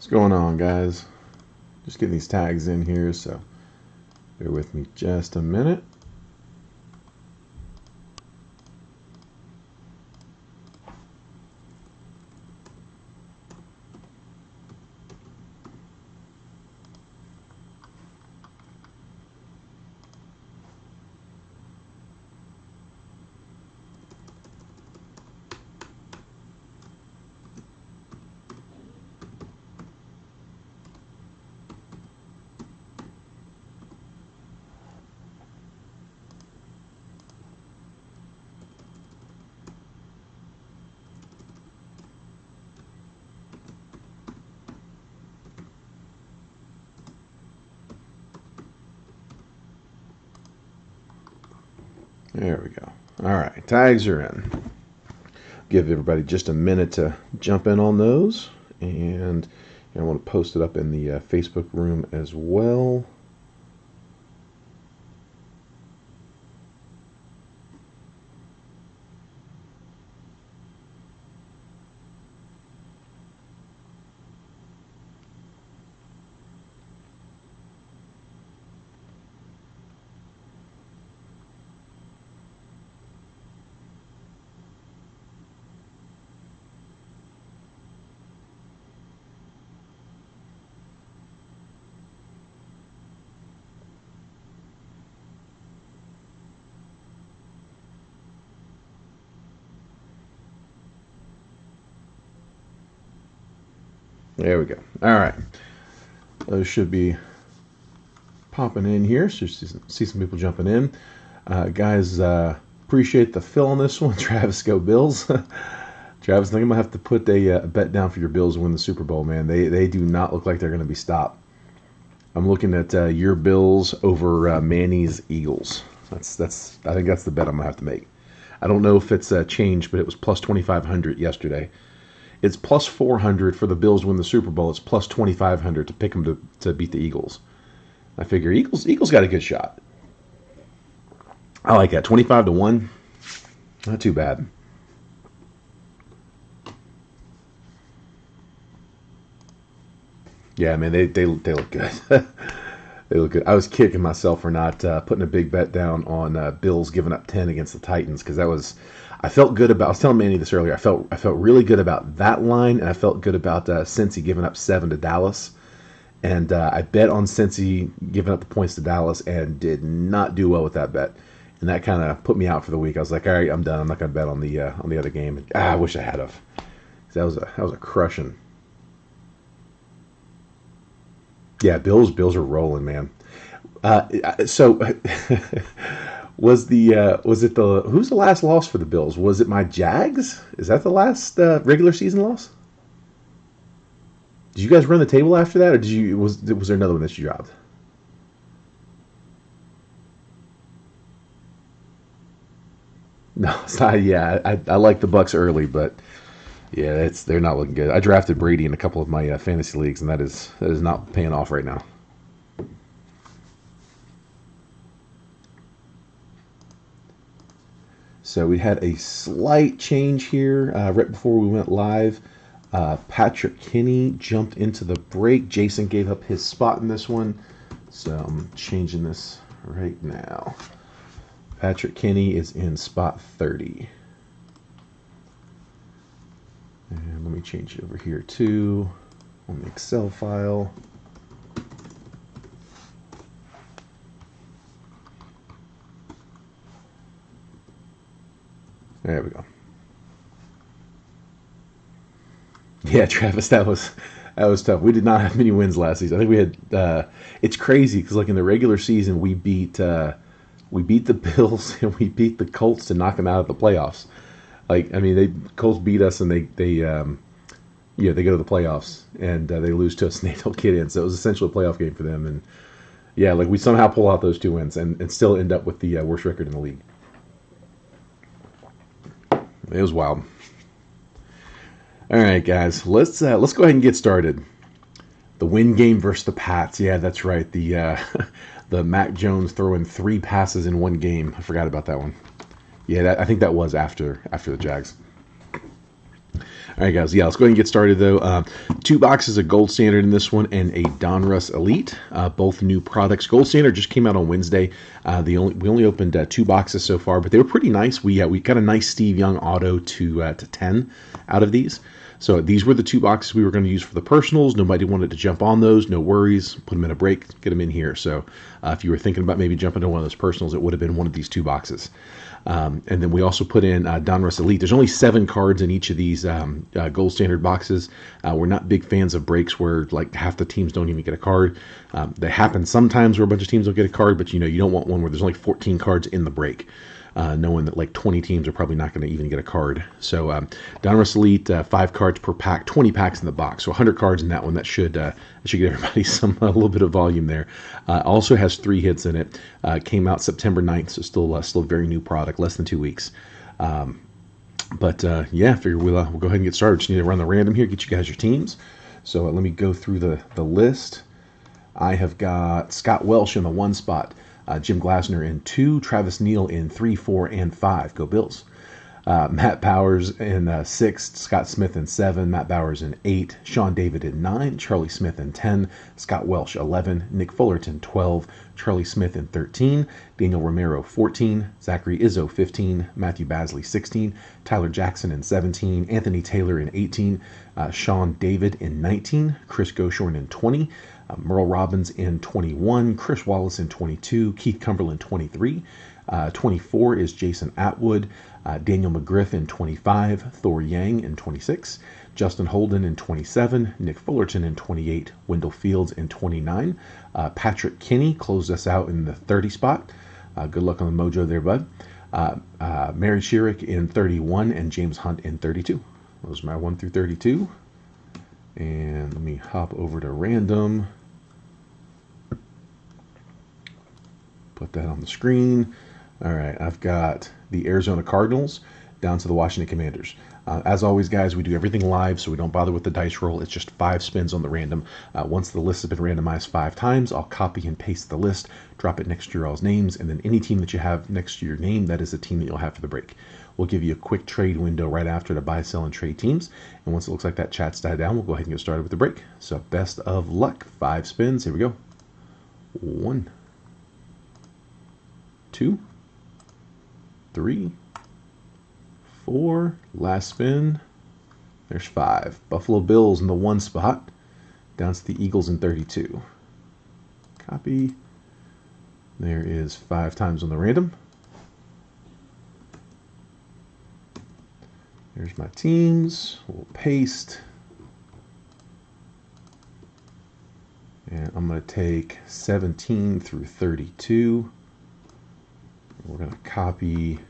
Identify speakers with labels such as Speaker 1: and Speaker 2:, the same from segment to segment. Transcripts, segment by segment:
Speaker 1: What's going on, guys? Just getting these tags in here, so bear with me just a minute. There we go. All right, tags are in. Give everybody just a minute to jump in on those, and I want to post it up in the Facebook room as well. There we go. All right. Those should be popping in here. So see some people jumping in. Guys, appreciate the fill on this one. Travis, go Bills. Travis, I think I'm going to have to put a bet down for your Bills to win the Super Bowl, man. They do not look like they're going to be stopped. I'm looking at your Bills over Manny's Eagles. I think that's the bet I'm going to have to make. I don't know if it's changed, but it was plus 2,500 yesterday. It's plus 400 for the Bills to win the Super Bowl. It's plus 2,500 to pick them to beat the Eagles. I figure Eagles got a good shot. I like that. 25-1. Not too bad. Yeah, man, they look good. They look good. I was kicking myself for not putting a big bet down on Bills giving up 10 against the Titans, because I felt good about. I was telling Manny this earlier. I felt really good about that line, and I felt good about Cincy giving up 7 to Dallas. And I bet on Cincy giving up the points to Dallas and did not do well with that bet. And that kind of put me out for the week. I was like, all right, I'm done. I'm not going to bet on the other game. I wish I had of. That was a crushing. Yeah, Bills are rolling, man. So who's the last loss for the Bills? Was it my Jags? Is that the last regular season loss? Did you guys run the table after that, or was there another one that you dropped? No, it's not. Yeah, I like the Bucks early, but yeah, they're not looking good. I drafted Brady in a couple of my fantasy leagues, and that is not paying off right now. So we had a slight change here right before we went live. Patrick Kinney jumped into the break. Jason gave up his spot in this one, so I'm changing this right now. Patrick Kinney is in spot 30. And let me change it over here too on the Excel file. There we go. Yeah, Travis, that was tough. We did not have many wins last season. I think we had. It's crazy because like in the regular season, we beat the Bills and we beat the Colts to knock them out of the playoffs. Like, I mean, Colts beat us and they go to the playoffs and they lose to us and they don't get in. So it was essentially a playoff game for them. And yeah, like we somehow pull out those 2 wins and still end up with the worst record in the league. It was wild. All right, guys, let's go ahead and get started. The win game versus the Pats. Yeah, that's right. The the Mac Jones throwing 3 passes in one game. I forgot about that one. Yeah, I think that was after the Jags. All right, guys. Yeah, let's go ahead and get started, though. 2 boxes of Gold Standard in this one and a Donruss Elite. Both new products. Gold Standard just came out on Wednesday. We only opened 2 boxes so far, but they were pretty nice. We got a nice Steve Young auto to 10 out of these. So these were the 2 boxes we were going to use for the personals. Nobody wanted to jump on those. No worries. Put them in a break. Get them in here. So if you were thinking about maybe jumping to one of those personals, it would have been one of these 2 boxes. And then we also put in Donruss Elite. There's only 7 cards in each of these Gold Standard boxes. We're not big fans of breaks where like half the teams don't even get a card. That happens sometimes where a bunch of teams don't get a card, but you don't want one where there's only 14 cards in the break. Knowing that like 20 teams are probably not going to even get a card. So Donruss Elite, 5 cards per pack, 20 packs in the box. So 100 cards in that one. That should get everybody a little bit of volume there. Also has 3 hits in it. Came out September 9th, so still a very new product, less than 2 weeks. But yeah, I figure we'll go ahead and get started. Just need to run the random here, get you guys your teams. So let me go through the list. I have got Scott Welsh in the 1 spot. Jim Glasner in 2, Travis Neal in 3, 4, and 5. Go Bills. Matt Bowers in 6, Scott Smith in 7, Matt Bowers in 8, Sean David in 9, Charlie Smith in 10, Scott Welsh 11, Nick Fullerton 12, Charlie Smith in 13, Daniel Romero 14, Zachary Izzo 15, Matthew Basley 16, Tyler Jackson in 17, Anthony Taylor in 18, Sean David in 19, Chris Goshorn in 20, Merle Robbins in 21, Chris Wallace in 22, Keith Cumberland 23, 24 is Jason Atwood, Daniel McGriff in 25, Thor Yang in 26, Justin Holden in 27, Nick Fullerton in 28, Wendell Fields in 29, Patrick Kinney closed us out in the 30 spot. Good luck on the mojo there, bud. Mary Sherrick in 31 and James Hunt in 32. Those are my 1 through 32. And let me hop over to random. Put that on the screen. All right, I've got the Arizona Cardinals down to the Washington Commanders. As always, guys, we do everything live, so we don't bother with the dice roll. It's just 5 spins on the random. Once the list has been randomized 5 times, I'll copy and paste the list, drop it next to your all's names, and then any team that you have next to your name, that is the team that you'll have for the break. We'll give you a quick trade window right after to buy, sell, and trade teams. And once it looks like that chat's died down, we'll go ahead and get started with the break. So best of luck. 5 spins. Here we go. 1, 2, 3, 4. Last spin. There's 5. Buffalo Bills in the 1 spot. Down to the Eagles in 32. Copy. There is 5 times on the random. There's my teams. We'll paste. And I'm going to take 17 through 32. We're going to copy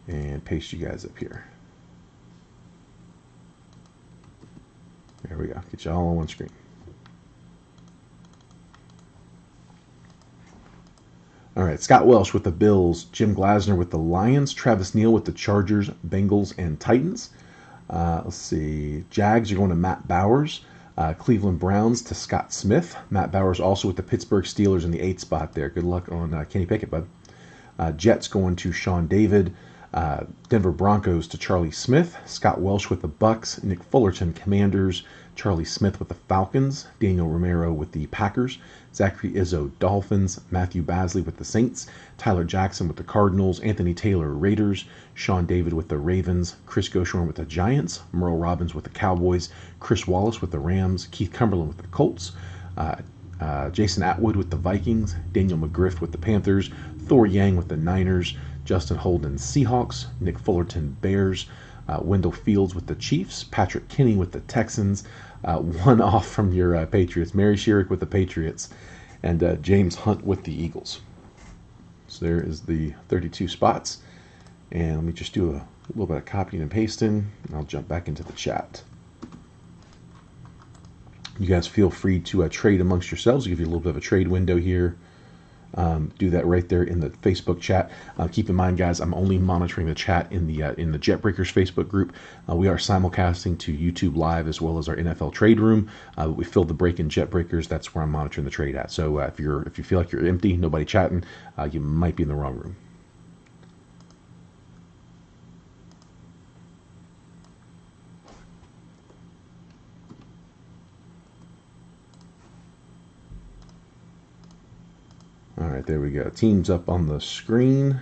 Speaker 1: and paste you guys up here. There we go. Get you all on one screen. All right, Scott Welsh with the Bills, Jim Glasner with the Lions, Travis Neal with the Chargers, Bengals, and Titans. Let's see. Jags are going to Matt Bowers. Cleveland Browns to Scott Smith. Matt Bowers also with the Pittsburgh Steelers in the 8 spot there. Good luck on Kenny Pickett, bud. Jets going to Sean David. Denver Broncos to Charlie Smith. Scott Welsh with the Bucks. Nick Fullerton, Commanders. Charlie Smith with the Falcons. Daniel Romero with the Packers. Zachary Izzo, Dolphins. Matthew Basley with the Saints. Tyler Jackson with the Cardinals. Anthony Taylor, Raiders. Sean David with the Ravens. Chris Goshorn with the Giants. Merle Robbins with the Cowboys. Chris Wallace with the Rams. Keith Cumberland with the Colts. Jason Atwood with the Vikings. Daniel McGriff with the Panthers. Thor Yang with the Niners. Justin Holden, Seahawks. Nick Fullerton, Bears. Wendell Fields with the Chiefs. Patrick Kinney with the Texans. 1 off from your Patriots. Mary Sherrick with the Patriots. And James Hunt with the Eagles. So there is the 32 spots. And let me just do a little bit of copying and pasting. And I'll jump back into the chat. You guys feel free to trade amongst yourselves. I'll give you a little bit of a trade window here. Do that right there in the Facebook chat. Keep in mind, guys, I'm only monitoring the chat in the JetBreakers Facebook group. We are simulcasting to YouTube Live as well as our NFL Trade Room. We filled the break in JetBreakers. That's where I'm monitoring the trade at. So if you feel like you're empty, nobody chatting, you might be in the wrong room. right, there we go. Teams up on the screen.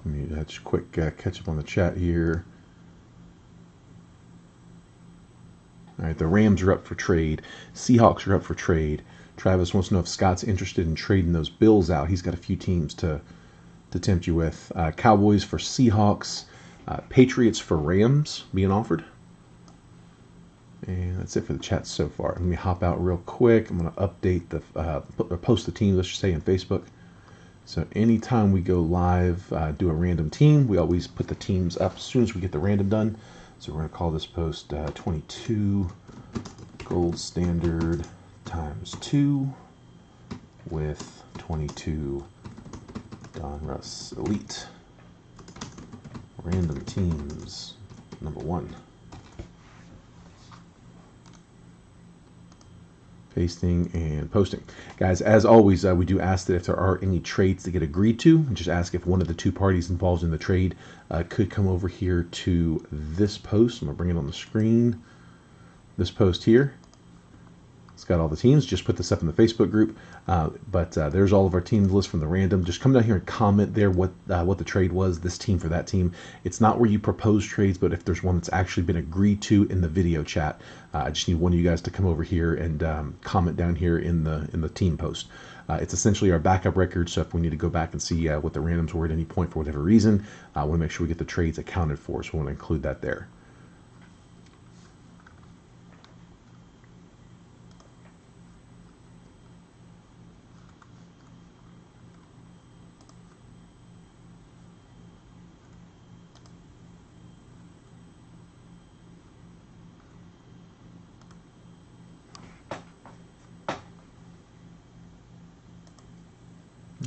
Speaker 1: Let me just quick catch up on the chat here. All right, the Rams are up for trade. Seahawks are up for trade. Travis wants to know if Scott's interested in trading those Bills out. He's got a few teams to tempt you with. Cowboys for Seahawks. Patriots for Rams being offered. And that's it for the chat so far. Let me hop out real quick. I'm going to update the post the team, let's just say, in Facebook. So anytime we go live, do a random team, we always put the teams up as soon as we get the random done. So we're going to call this post 22 gold standard times 2 with 22 Donruss Elite. Random teams number 1. Pasting and posting. Guys, as always, we do ask that if there are any trades that get agreed to, just ask if one of the two parties involved in the trade could come over here to this post. I'm going to bring it on the screen. This post here. It's got all the teams. Just put this up in the Facebook group. But there's all of our team list from the random. Just come down here and comment there what the trade was, this team for that team. It's not where you propose trades, but if there's one that's actually been agreed to in the video chat, I just need one of you guys to come over here and comment down here in the team post. It's essentially our backup record, so if we need to go back and see what the randoms were at any point for whatever reason, I want to make sure we get the trades accounted for, so we want to include that there.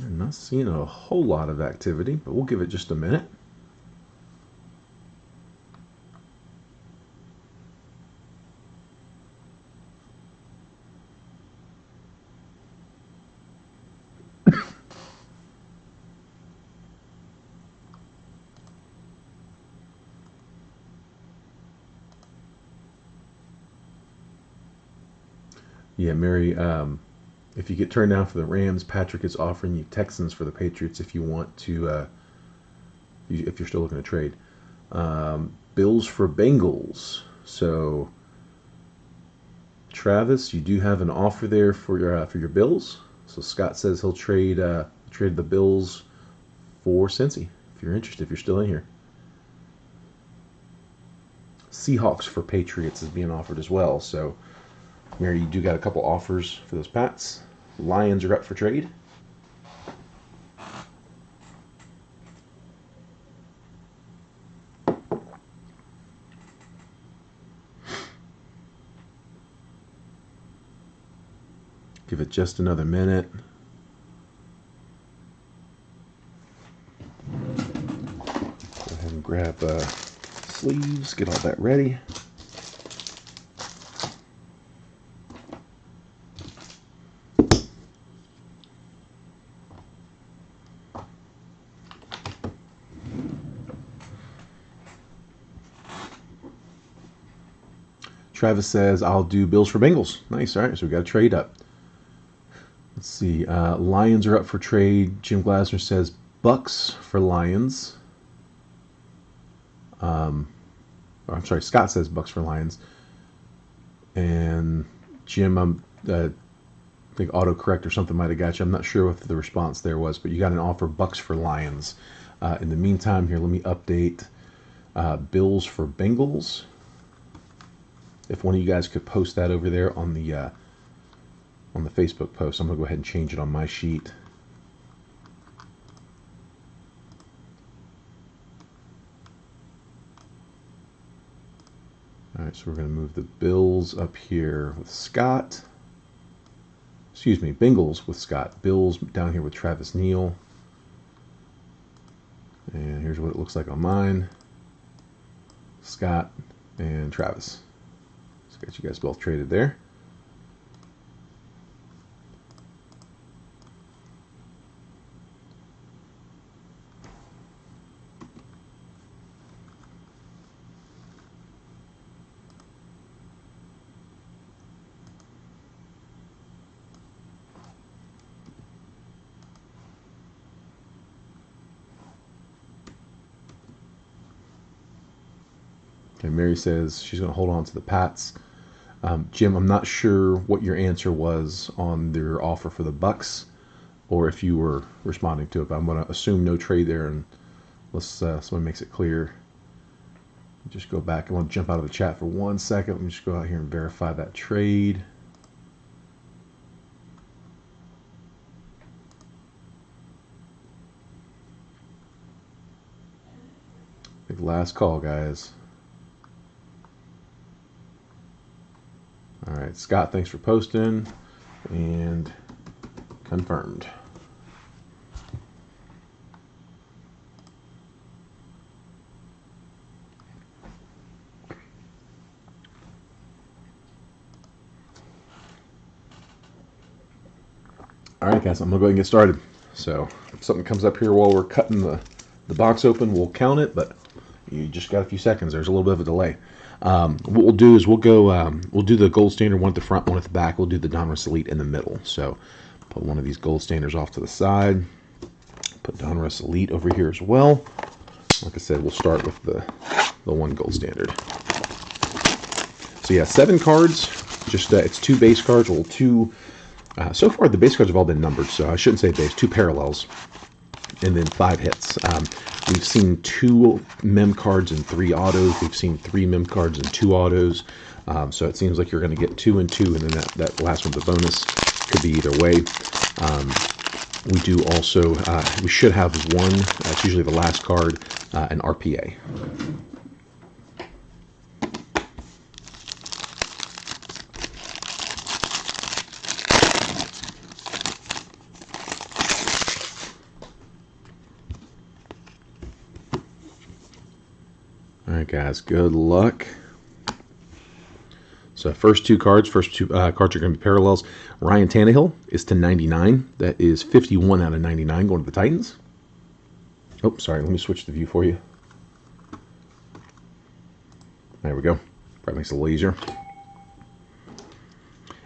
Speaker 1: I'm not seeing a whole lot of activity, but we'll give it just a minute. Yeah, Mary, if you get turned down for the Rams, Patrick is offering you Texans for the Patriots if you want to, if you're still looking to trade. Bills for Bengals. So, Travis, you do have an offer there for your Bills. So Scott says he'll trade the Bills for Cincy if you're interested, if you're still in here. Seahawks for Patriots is being offered as well. So, Mary, you do got a couple offers for those Pats. Lions are up for trade. Give it just another minute. Go ahead and grab sleeves, get all that ready. Travis says, I'll do Bills for Bengals. Nice. All right, so we got a trade up. Let's see. Lions are up for trade. Jim Glasner says Bucks for Lions. I'm sorry, Scott says Bucks for Lions. And Jim, I think autocorrect or something might have got you. I'm not sure what the response there was, but you got an offer Bucks for Lions. In the meantime, here, let me update Bills for Bengals. If one of you guys could post that over there on the Facebook post, I'm gonna go ahead and change it on my sheet. All right, so we're gonna move the Bills up here with Scott. excuse me, Bengals with Scott. Bills down here with Travis Neal. And here's what it looks like on mine. Scott and Travis. So got you guys both traded there. Okay, Mary says she's going to hold on to the Pats. Jim, I'm not sure what your answer was on their offer for the Bucks, or if you were responding to it. But I'm going to assume no trade there, and unless someone makes it clear. Just go back. I want to jump out of the chat for 1 second. Let me just go out here and verify that trade. Big last call, guys. All right, Scott, thanks for posting, and confirmed. All right, guys, I'm gonna go ahead and get started. So if something comes up here while we're cutting the box open, we'll count it, but you just got a few seconds. There's a little bit of a delay. What we'll do is we'll do the gold standard, one at the front, one at the back. We'll do the Donruss Elite in the middle. So put one of these gold standards off to the side. Put Donruss Elite over here as well. Like I said, we'll start with the one gold standard. So yeah, 7 cards. Just it's 2 base cards. Well, 2. So far, the base cards have all been numbered, so I shouldn't say base. 2 parallels, and then 5 hits. We've seen 2 mem cards and 3 autos. We've seen 3 mem cards and 2 autos. So it seems like you're going to get 2 and 2, and then that last one's a bonus. Could be either way. We do also, we should have one, it's usually the last card, an RPA. All right, guys, good luck. So first 2 cards are going to be parallels. Ryan Tannehill is to 99. That is 51 out of 99 going to the Titans. Oh, sorry, let me switch the view for you. There we go. Probably makes it a little easier.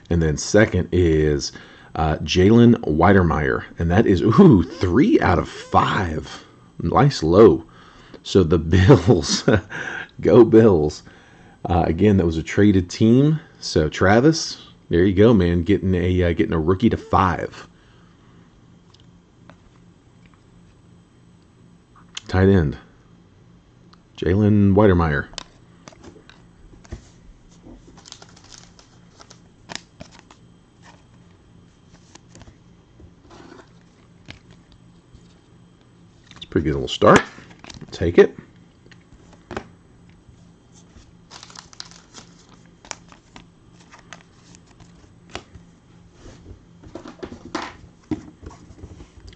Speaker 1: And then second is Jalen Weidermeyer, and that is, 3 out of 5. Nice low. So the Bills, go Bills. Again, that was a traded team. So Travis, there you go, man, getting a rookie to 5. Tight end, Jalen Weidermeyer. It's a pretty good little start. Take it.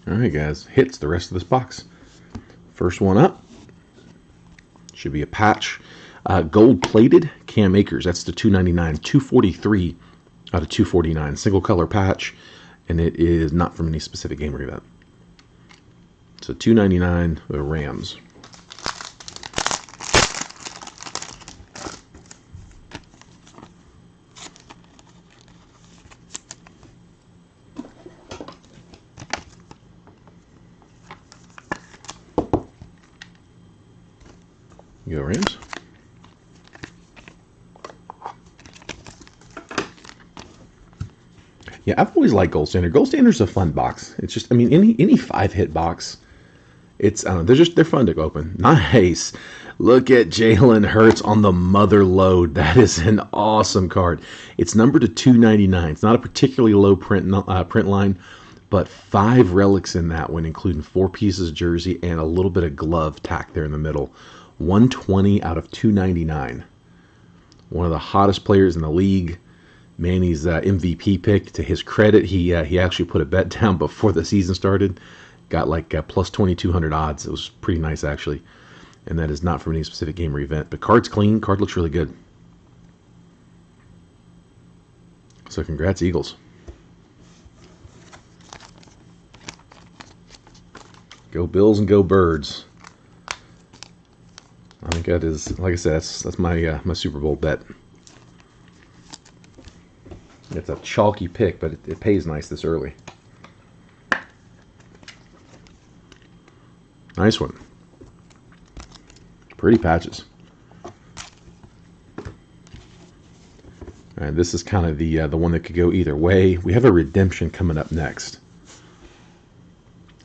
Speaker 1: All right, guys, hits the rest of this box. First one up should be a patch. Gold plated Cam Akers. That's the 299, 243 out of 249. Single color patch, and it is not from any specific game or event. So 299 the Rams. Go Rams. Yeah, I've always liked Gold Standard. Gold Standard's a fun box. It's just, I mean, any 5-hit box, it's, I don't know, they're fun to open. Nice. Look at Jalen Hurts on the mother load. That is an awesome card. It's numbered to 299. It's not a particularly low print line, but 5 relics in that one, including 4 pieces of jersey and a little bit of glove tack there in the middle. 120 out of 299. One of the hottest players in the league. Manny's MVP pick. To his credit, he actually put a bet down before the season started. Got like plus 2,200 odds. It was pretty nice, actually. And that is not from any specific game or event. But card's clean. Card looks really good. So congrats, Eagles. Go Bills and go Birds. I think that is, like I said, that's my my Super Bowl bet. It's a chalky pick, but it pays nice this early. Nice one. Pretty patches. All right, this is kind of the one that could go either way. We have a redemption coming up next.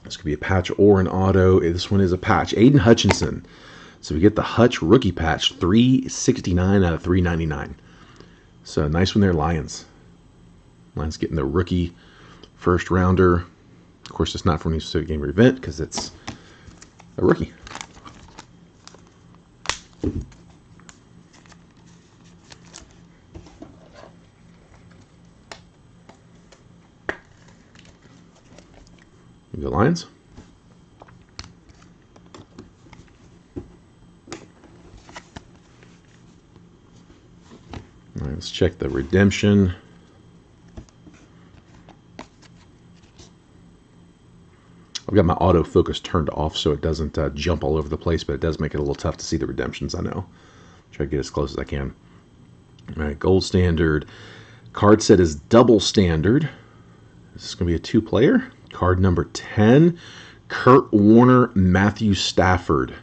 Speaker 1: This could be a patch or an auto. This one is a patch. Aiden Hutchinson. So we get the Hutch rookie patch, 369 out of 399. So nice one there, Lions. Lions getting the rookie first rounder. Of course, it's not from any specific game or event because it's a rookie. You go Lions. All right, let's check the redemption. I've got my autofocus turned off so it doesn't jump all over the place, but it does make it a little tough to see the redemptions, I know. Try to get as close as I can. All right, gold standard. Card set is double standard. This is going to be a two-player. Card number 10, Kurt Warner, Matthew Stafford.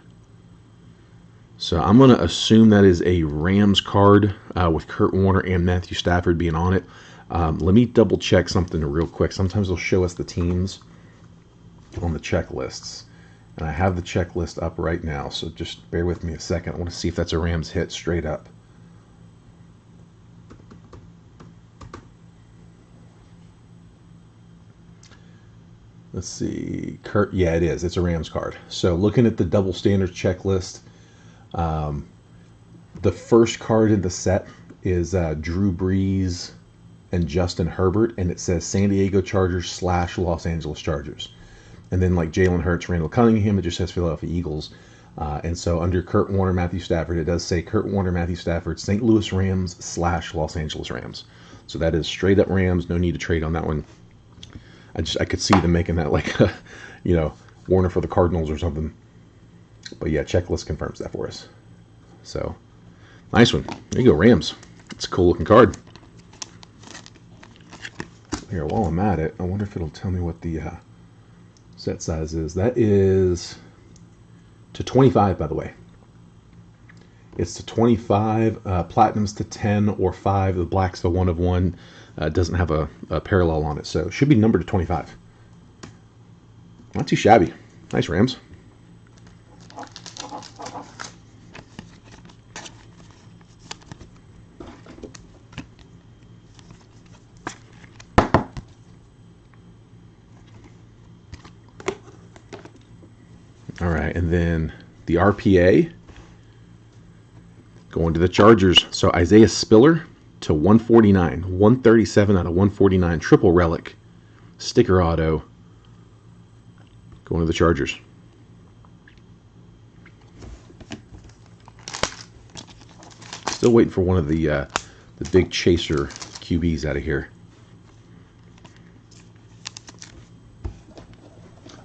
Speaker 1: So I'm going to assume that is a Rams card with Kurt Warner and Matthew Stafford being on it. Let me double check something real quick. Sometimes they'll show us the teams on the checklists. And I have the checklist up right now, so just bear with me a second. I want to see if that's a Rams hit straight up. Let's see. Kurt, yeah, it is. It's a Rams card. So looking at the double standard checklist, the first card in the set is Drew Brees and Justin Herbert, and it says San Diego Chargers / Los Angeles Chargers. And then like Jalen Hurts, Randall Cunningham, it just says Philadelphia Eagles. And so under Kurt Warner, Matthew Stafford, it does say Kurt Warner, Matthew Stafford, St. Louis Rams / Los Angeles Rams. So that is straight up Rams. No need to trade on that one. I could see them making that like, Warner for the Cardinals or something. But yeah, checklist confirms that for us. So, nice one. There you go, Rams. It's a cool looking card. Here, while I'm at it, I wonder if it'll tell me what the set size is. That is to 25, by the way. It's to 25, platinums to 10 or 5, the black's the 1 of 1. Doesn't have a parallel on it, so it should be numbered to 25. Not too shabby. Nice Rams. All right, and then the RPA going to the Chargers. So Isaiah Spiller to 149, 137 out of 149, triple relic, sticker auto, going to the Chargers. Still waiting for one of the big chaser QBs out of here.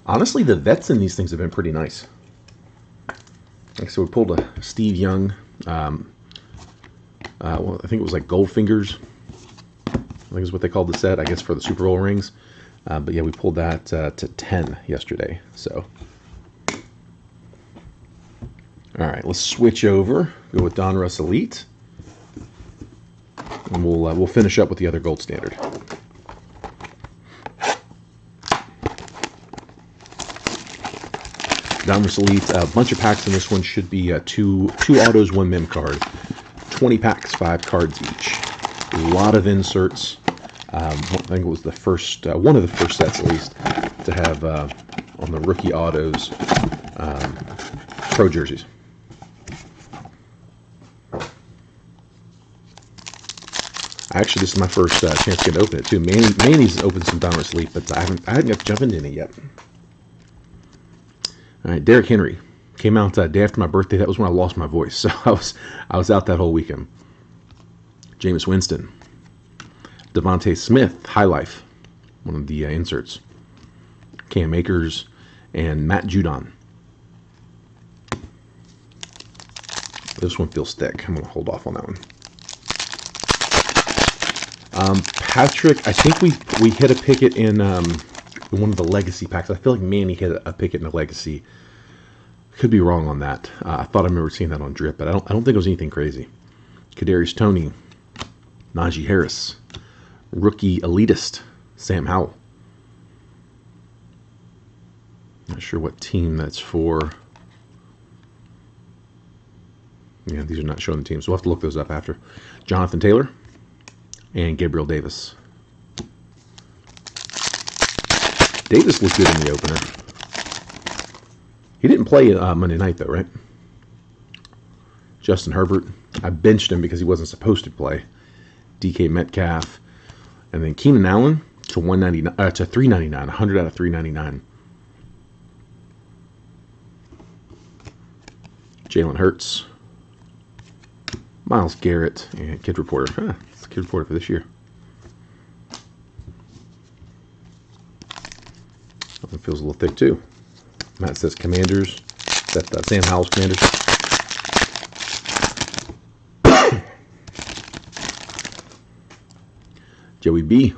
Speaker 1: Honestly, the vets in these things have been pretty nice. Like, so we pulled a Steve Young. Well, I think it was like Goldfingers. I think is what they called the set, I guess, for the Super Bowl rings. But yeah, we pulled that to 10 yesterday. So, all right, let's switch over. Go with Donruss Elite, and we'll finish up with the other gold standard. Donruss Elite, a bunch of packs in this one. Should be two autos, 1 mem card. 20 packs, 5 cards each. A lot of inserts. I think it was the first, one of the first sets at least, to have on the rookie autos pro jerseys. Actually, this is my first chance to get to open it too. Manny's opened some Donruss Elite, but I hadn't got to jump into any yet. All right, Derrick Henry came out day after my birthday. That was when I lost my voice, so I was out that whole weekend. Jameis Winston, Devontae Smith, High Life, one of the inserts. Cam Akers and Matt Judon. This one feels thick. I'm going to hold off on that one. Patrick, I think we hit a picket in one of the legacy packs. I feel like Manny hit a picket in a legacy. Could be wrong on that. I thought I remember seeing that on Drip, but I don't think it was anything crazy. Kadarius Toney, Najee Harris, rookie elitist Sam Howell. Not sure what team that's for. Yeah, these are not showing the team, so we'll have to look those up after. Jonathan Taylor and Gabriel Davis. Davis looked good in the opener. He didn't play Monday night, though, right? Justin Herbert. I benched him because he wasn't supposed to play. DK Metcalf. And then Keenan Allen to $199 to $399. 100 out of $399. Jalen Hurts. Myles Garrett and Kid Reporter. It's a Kid Reporter for this year. That one feels a little thick too. Matt says Commanders. Is that Sam Howell's Commanders? Joey B.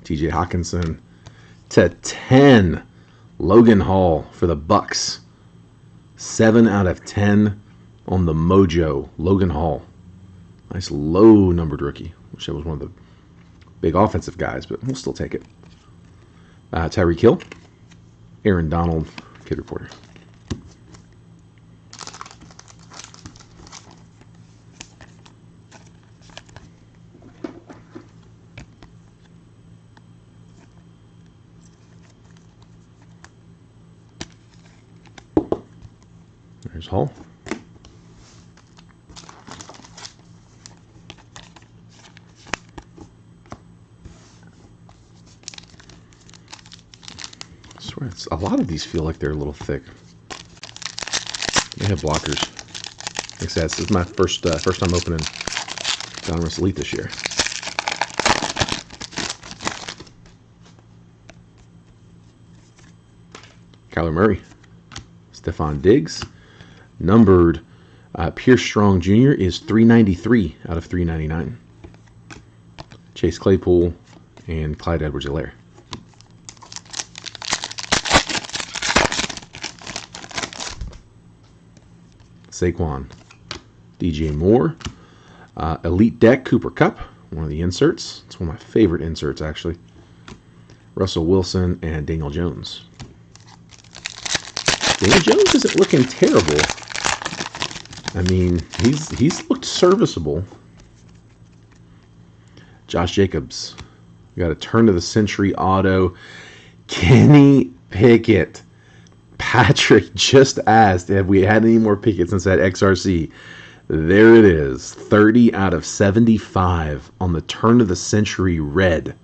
Speaker 1: TJ Hawkinson to 10. Logan Hall for the Bucks. 7 out of 10 on the Mojo. Logan Hall. Nice low-numbered rookie. Wish that was one of the big offensive guys, but we'll still take it. Tyreek Hill. Aaron Donald. Kid Reporter. There's Hall. I swear, a lot of these feel like they're a little thick. They have blockers. Like I said, this is my first time opening Donruss Elite this year. Kyler Murray. Stephon Diggs. Numbered Pierce Strong Jr. is 393 out of 399. Chase Claypool and Clyde Edwards-Helaire. Saquon. DJ Moore. Elite Deck Cooper Kupp, one of the inserts. It's one of my favorite inserts, actually. Russell Wilson and Daniel Jones. Daniel Jones isn't looking terrible. I mean, he's looked serviceable. Josh Jacobs. We got a turn of the century auto. Kenny Pickett. Patrick just asked if we had any more Pickett since that XRC. There it is. 30 out of 75 on the turn of the century red.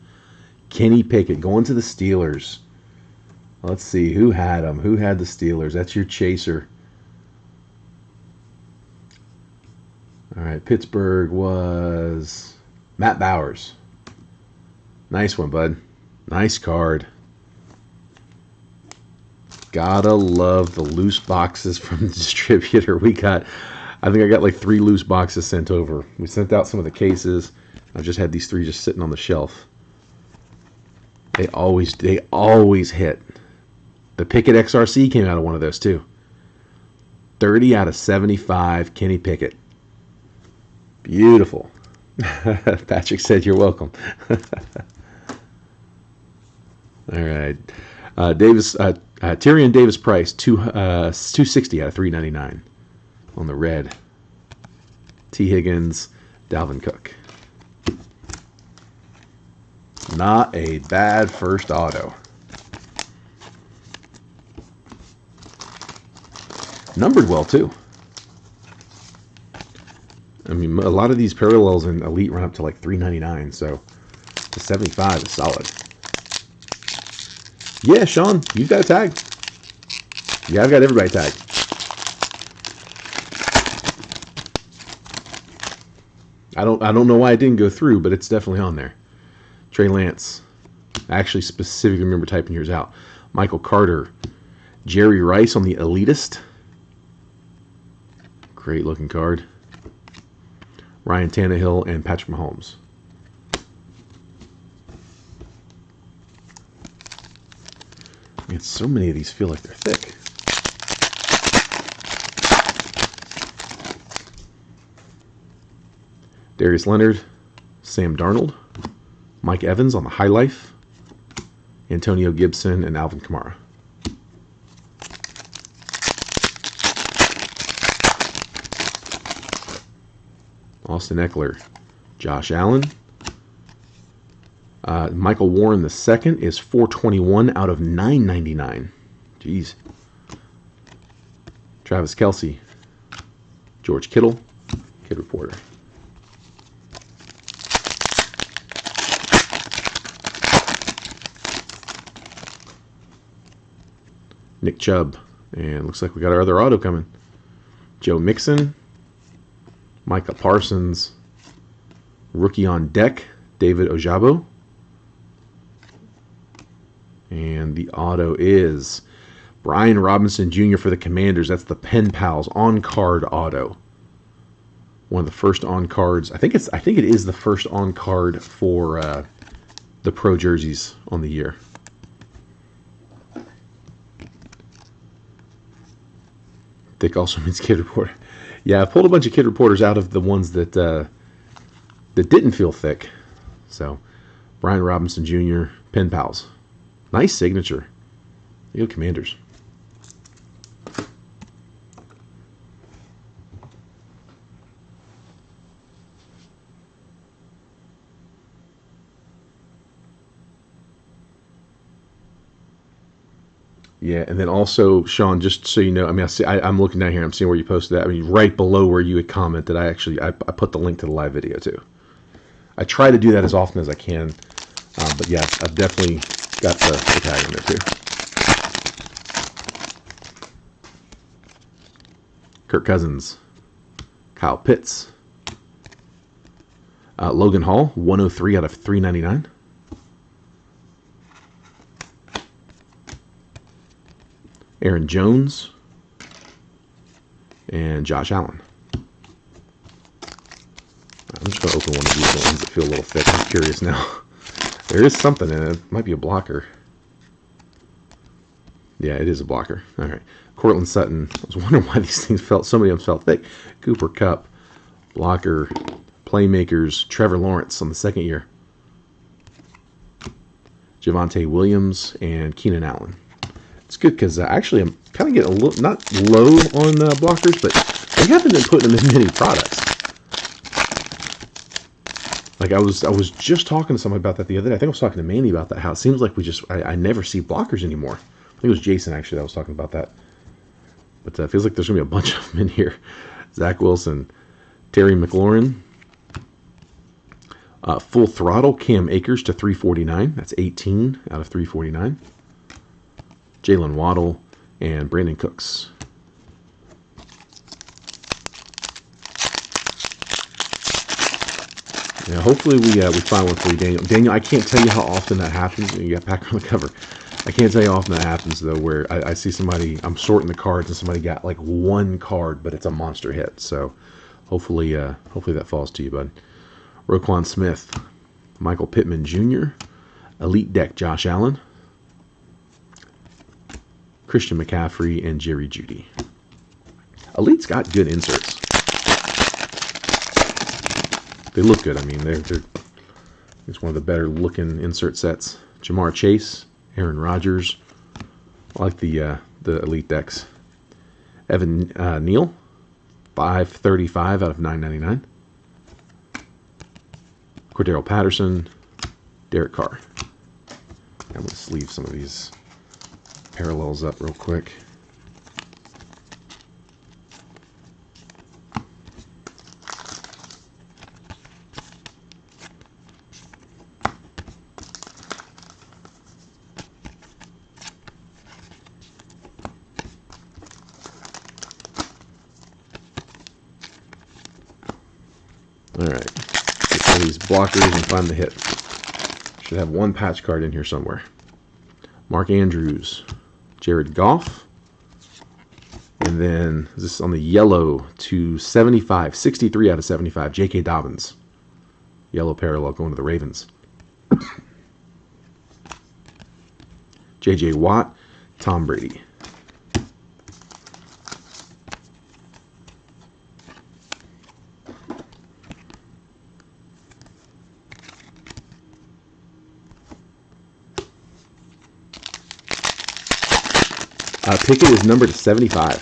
Speaker 1: Kenny Pickett going to the Steelers. Let's see, who had him? Who had the Steelers? That's your chaser. All right, Pittsburgh was Matt Bowers. Nice one, bud. Nice card. Gotta love the loose boxes from the distributor. I think I got like 3 loose boxes sent over. We sent out some of the cases. I just had these 3 just sitting on the shelf. They always hit. The Pickett XRC came out of one of those too. 30 out of 75, Kenny Pickett. Beautiful. Patrick said you're welcome. All right. Tyrion Davis Price, 260 out of 399 on the red. T. Higgins, Dalvin Cook. Not a bad first auto. Numbered well, too. I mean, a lot of these parallels in Elite run up to like $3.99, so the 75 is solid. Yeah, Sean, you've got a tag. Yeah, I've got everybody tagged. I don't know why it didn't go through, but it's definitely on there. Trey Lance. I actually specifically remember typing yours out. Michael Carter. Jerry Rice on the Elitist. Great looking card. Ryan Tannehill and Patrick Mahomes. Man, so many of these feel like they're thick. Darius Leonard, Sam Darnold, Mike Evans on the High Life, Antonio Gibson, and Alvin Kamara. Austin Eckler, Josh Allen. Michael Warren II is $421 out of $9.99. Jeez. Travis Kelce, George Kittle, Kid Reporter. Nick Chubb, and looks like we got our other auto coming. Joe Mixon, Micah Parsons, rookie on deck, David Ojabo. And the auto is Brian Robinson Jr. for the Commanders. That's the Pen Pals on-card auto. One of the first on-cards. I think it is the first on-card for the pro jerseys on the year. Thick also means Kid Reporter. Yeah, I pulled a bunch of Kid Reporters out of the ones that didn't feel thick. So, Brian Robinson Jr., Pen Pals. Nice signature. You go Commanders. Yeah, and then also, Sean, just so you know, I mean, I'm looking down here. I'm seeing where you posted that. I mean, right below where you had commented, I put the link to the live video too. I try to do that as often as I can, but yeah, I've definitely got the tag in there too. Kirk Cousins, Kyle Pitts, Logan Hall, 103 out of 399. Aaron Jones, and Josh Allen. I'm just going to open one of these ones that feel a little thick. I'm curious now. There is something in it. It might be a blocker. Yeah, it is a blocker. All right. Cortland Sutton. I was wondering why these things so many of them felt thick. Cooper Kupp, blocker, playmakers, Trevor Lawrence on the second year. Javonte Williams and Keenan Allen. It's good because actually I'm kind of getting a little, not low on blockers, but they haven't been putting them in many products. Like I was just talking to somebody about that the other day. I think I was talking to Manny about that, how it seems like I never see blockers anymore. I think it was Jason actually that was talking about that. But it feels like there's going to be a bunch of them in here. Zach Wilson, Terry McLaurin, Full Throttle, Cam Akers to 349. That's 18 out of 349. Jalen Waddle, and Brandon Cooks. Yeah, hopefully we find one for you, Daniel. Daniel, I can't tell you how often that happens. You got back on the cover. I can't tell you how often that happens, though, where I see somebody, I'm sorting the cards, and somebody got like one card, but it's a monster hit. So hopefully that falls to you, bud. Roquan Smith, Michael Pittman Jr., Elite Deck Josh Allen, Christian McCaffrey, and Jerry Jeudy. Elite's got good inserts. They look good. I mean, they're it's one of the better looking insert sets. Jamar Chase, Aaron Rodgers. I like the Elite decks. Evan Neal, 535 out of 999. Cordero Patterson, Derek Carr. I'm going to sleeve some of these parallels up real quick. All right. Get all these blockers and find the hit. Should have one patch card in here somewhere. Mark Andrews, Jared Goff, and then is this on the yellow to 75, 63 out of 75, J.K. Dobbins. Yellow parallel going to the Ravens. J.J. Watt, Tom Brady. Pickett is numbered to 75.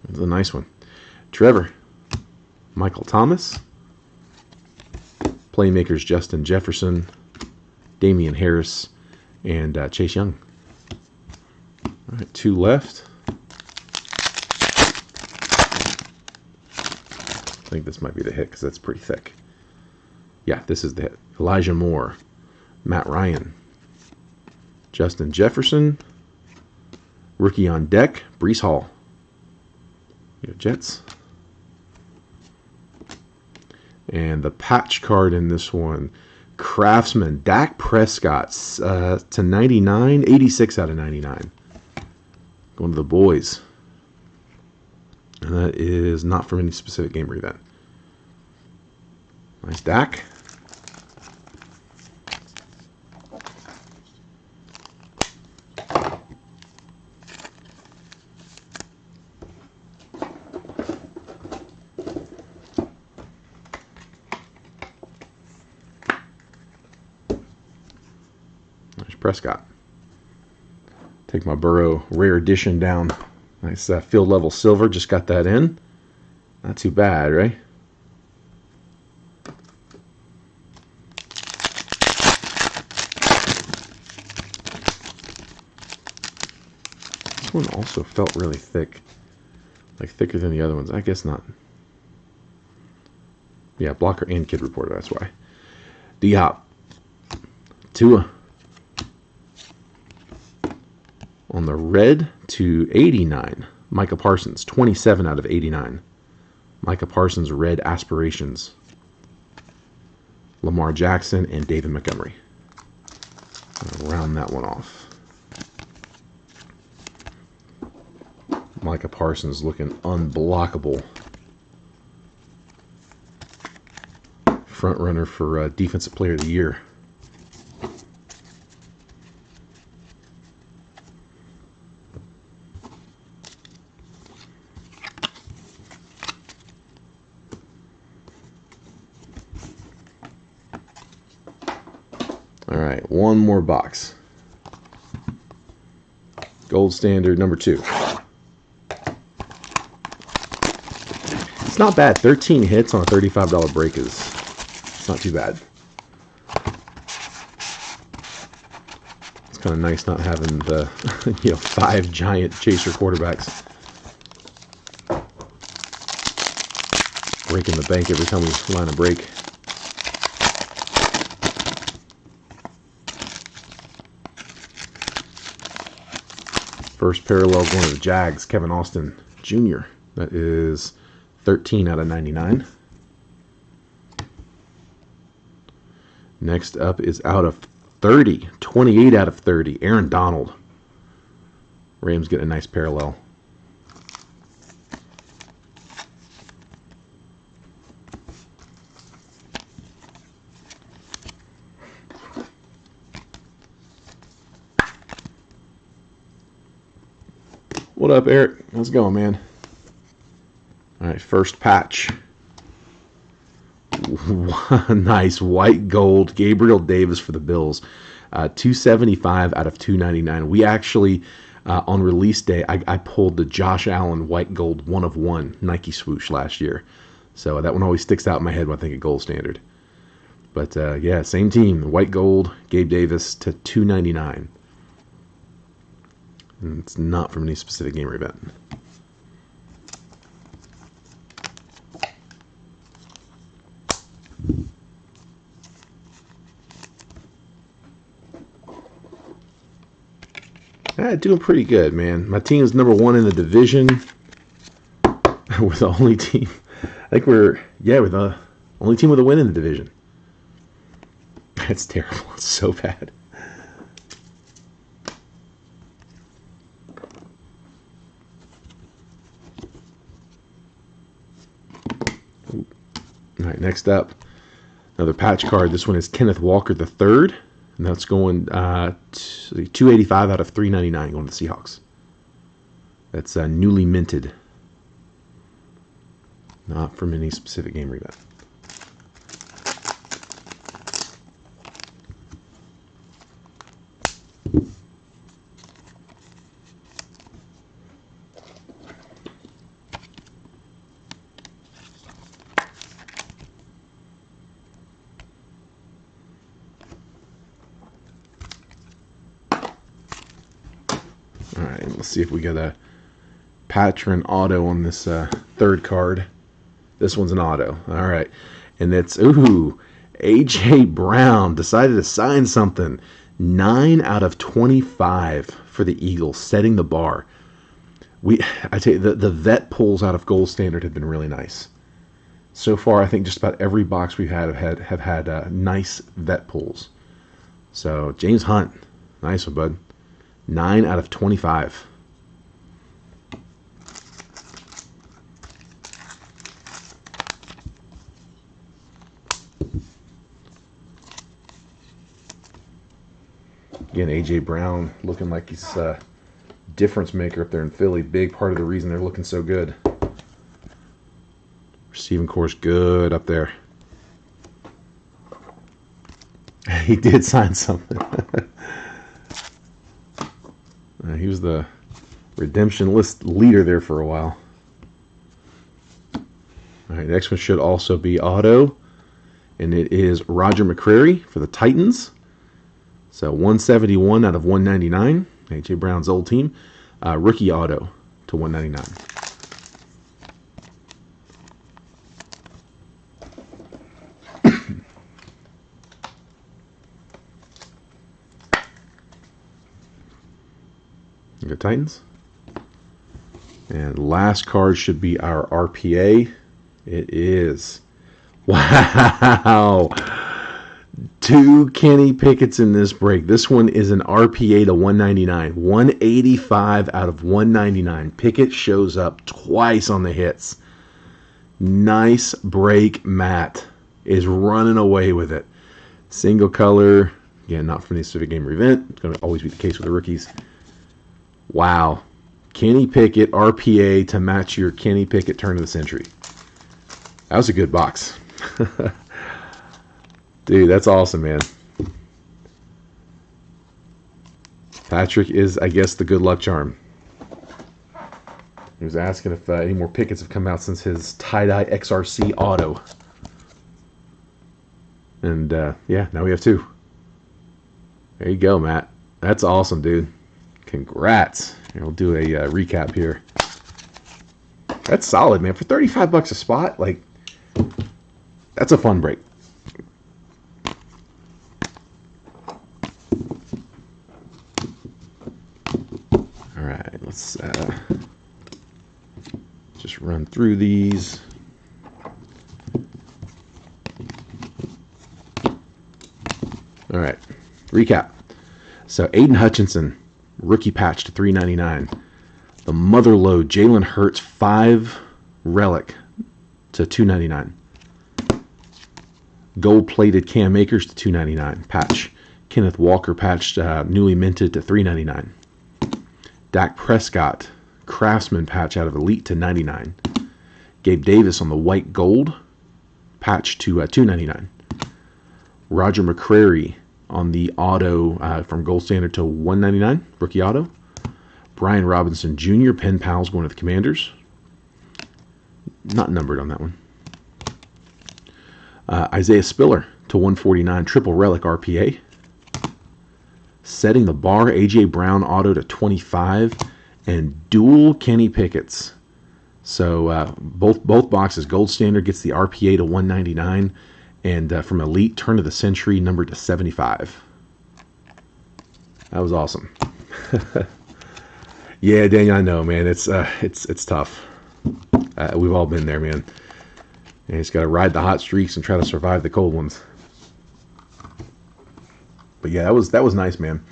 Speaker 1: This is a nice one. Trevor, Michael Thomas, playmakers Justin Jefferson, Damian Harris, and Chase Young. All right, 2 left. I think this might be the hit because that's pretty thick. Yeah, this is the hit. Elijah Moore, Matt Ryan, Justin Jefferson, rookie on deck, Breece Hall. Jets. And the patch card in this one, Craftsman, Dak Prescott to 99, 86 out of 99. Going to the boys. And that is not from any specific game or event. Nice Dak. Prescott. Take my Burrow rare edition down. Nice field level silver. Just got that in. Not too bad, right? This one also felt really thick. Like thicker than the other ones. I guess not. Yeah, blocker and kid reporter. That's why. D-Hop. Tua. On the red to 89, Micah Parsons, 27 out of 89. Micah Parsons, red aspirations. Lamar Jackson and David Montgomery. I'll round that one off. Micah Parsons looking unblockable. Front runner for Defensive Player of the Year. All right, one more box. Gold standard number 2. It's not bad. 13 hits on a $35 break is it's not too bad. It's kind of nice not having the 5 giant chaser quarterbacks breaking the bank every time we line a break. First parallel going to the Jags, Kevin Austin Jr. That is 13 out of 99. Next up is out of 30, 28 out of 30, Aaron Donald. Rams getting a nice parallel. What up, Eric? How's it going, man? All right, first patch. Nice white gold Gabriel Davis for the Bills. 275 out of 299. We actually, on release day, I pulled the Josh Allen white gold 1 of 1 Nike swoosh last year. So that one always sticks out in my head when I think of gold standard. But yeah, same team. White gold, Gabe Davis to 299. And it's not from any specific game or event. Doing pretty good, man. My team's number 1 in the division. We're the only team. I think we're the only team with a win in the division. That's terrible. It's so bad. All right, next up, another patch card. This one is Kenneth Walker III, and that's going 285 out of 399 going to the Seahawks. That's newly minted, not from any specific game event. All right, let's see if we get a Patron auto on this third card. This one's an auto. All right, and it's A.J. Brown decided to sign something. 9 out of 25 for the Eagles, setting the bar. I tell you, the vet pulls out of Gold Standard have been really nice. So far, I think just about every box we've had have had nice vet pulls. So James Hunt, nice one, bud. 9 out of 25. Again, A.J. Brown looking like he's a difference maker up there in Philly. Big part of the reason they're looking so good. Receiving course good up there. He did sign something. He was the redemption list leader there for a while. All right, next one should also be auto, and it is Roger McCreary for the Titans. So 171 out of 199. A.J. Brown's old team. Rookie auto to 199. The Titans. And last card should be our RPA. It is. Wow. 2 Kenny Pickett's in this break. This one is an RPA to 199. 185 out of 199. Pickett shows up twice on the hits. Nice break. Matt is running away with it. Single color. Again, not from any specific game or event. It's going to always be the case with the rookies. Wow. Kenny Pickett RPA to match your Kenny Pickett turn of the century. That was a good box. Dude, that's awesome, man. Patrick is, I guess, the good luck charm. He was asking if any more Picketts have come out since his tie-dye XRC auto. And, yeah, now we have 2. There you go, Matt. That's awesome, dude. Congrats. Here, we'll do a recap here. That's solid, man. For $35 a spot, like, that's a fun break. All right, let's just run through these. All right, recap. So Aiden Hutchinson, rookie patch to $3.99. The Motherlode Jalen Hurts 5 relic to $2.99. Gold-plated Cam Akers to $2.99 patch. Kenneth Walker patched newly minted to $3.99. Dak Prescott Craftsman patch out of Elite to $99. Gabe Davis on the white gold patch to $2.99. Roger McCreary on the auto from Gold Standard to $1.99 rookie auto. Brian Robinson Jr. pen pals going to the Commanders. Not numbered on that one. Isaiah Spiller to 149 triple relic RPA. Setting the bar, A.J. Brown auto to 25 and dual Kenny Pickett's. So both boxes. Gold Standard gets the RPA to 199 and from Elite turn of the century numbered to 75. That was awesome. Yeah, Daniel, I know, man. It's tough. We've all been there, man. And you just got to ride the hot streaks and try to survive the cold ones. But yeah, that was nice, man.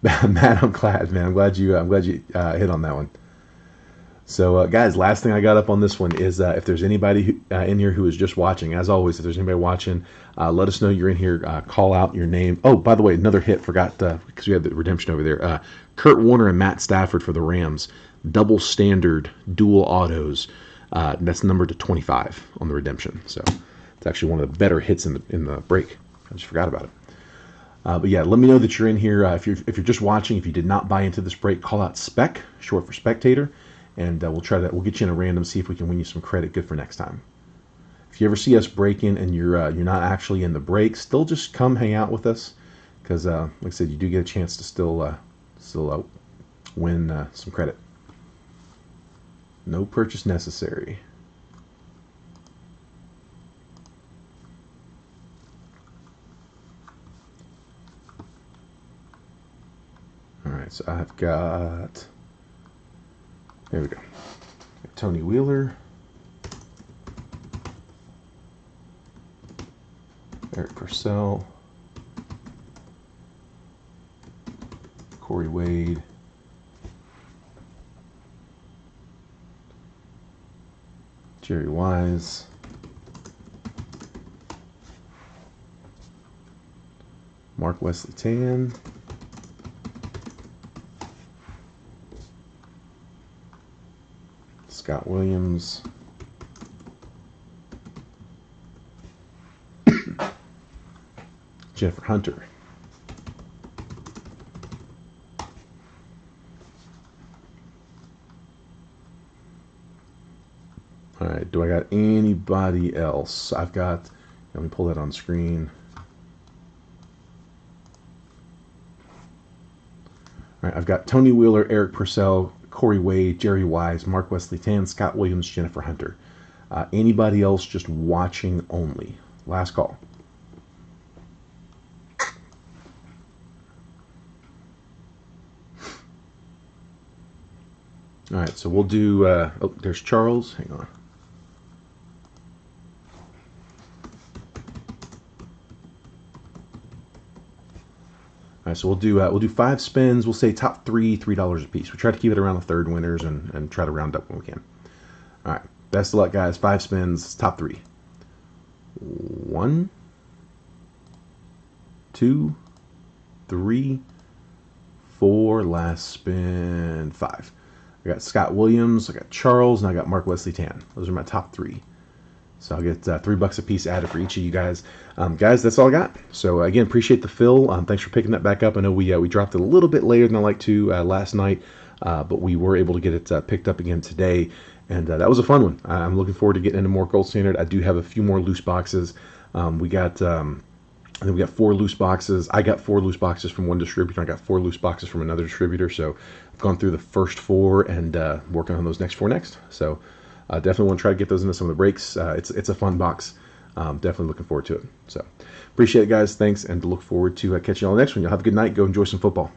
Speaker 1: Matt, I'm glad, man. I'm glad you hit on that one. So, guys, last thing I got up on this one is if there's anybody in here who is just watching, as always, if there's anybody watching, let us know you're in here. Call out your name. Oh, by the way, another hit. Forgot because we had the redemption over there. Kurt Warner and Matt Stafford for the Rams. Double standard, dual autos. That's numbered to 25 on the redemption. So it's actually one of the better hits in the break. I just forgot about it. But yeah, let me know that you're in here. If you're just watching, if you did not buy into this break, call out spec, short for spectator. And we'll get you in a random, see if we can win you some credit, good for next time. If you ever see us break in and you're not actually in the break, still just come hang out with us, because like I said, you do get a chance to still win some credit. No purchase necessary. All right, so I've got. There we go. Tony Wheeler, Eric Purcell, Corey Wade, Jerry Wise, Mark Wesley Tan, Scott Williams, Jennifer Hunter, all right, do I got anybody else? I've got, let me pull that on screen. All right, I've got Tony Wheeler, Eric Purcell, Corey Wade, Jerry Wise, Mark Wesley Tan, Scott Williams, Jennifer Hunter. Anybody else just watching only? Last call. All right, so we'll do, oh, there's Charles. Hang on. All right, so we'll do 5 spins. We'll say top three, $3 a piece. We try to keep it around the third winners and try to round up when we can. All right, best of luck, guys. 5 spins, top 3. 1, 2, 3, 4. Last spin, 5. I got Scott Williams, I got Charles, and I got Mark Wesley Tan. Those are my top 3. So I'll get $3 a piece added for each of you guys. Guys, that's all I got. So again, appreciate the fill. Thanks for picking that back up. I know we dropped it a little bit later than I like to last night, but we were able to get it picked up again today, and that was a fun one. I'm looking forward to getting into more gold standard. I do have a few more loose boxes. We got I think we got 4 loose boxes. I got 4 loose boxes from one distributor. I got 4 loose boxes from another distributor. So I've gone through the first 4 and working on those next 4 next. So definitely want to try to get those into some of the breaks. It's a fun box. Definitely looking forward to it. So appreciate it, guys. Thanks, and look forward to catching you all next one. Y'all have a good night. Go enjoy some football.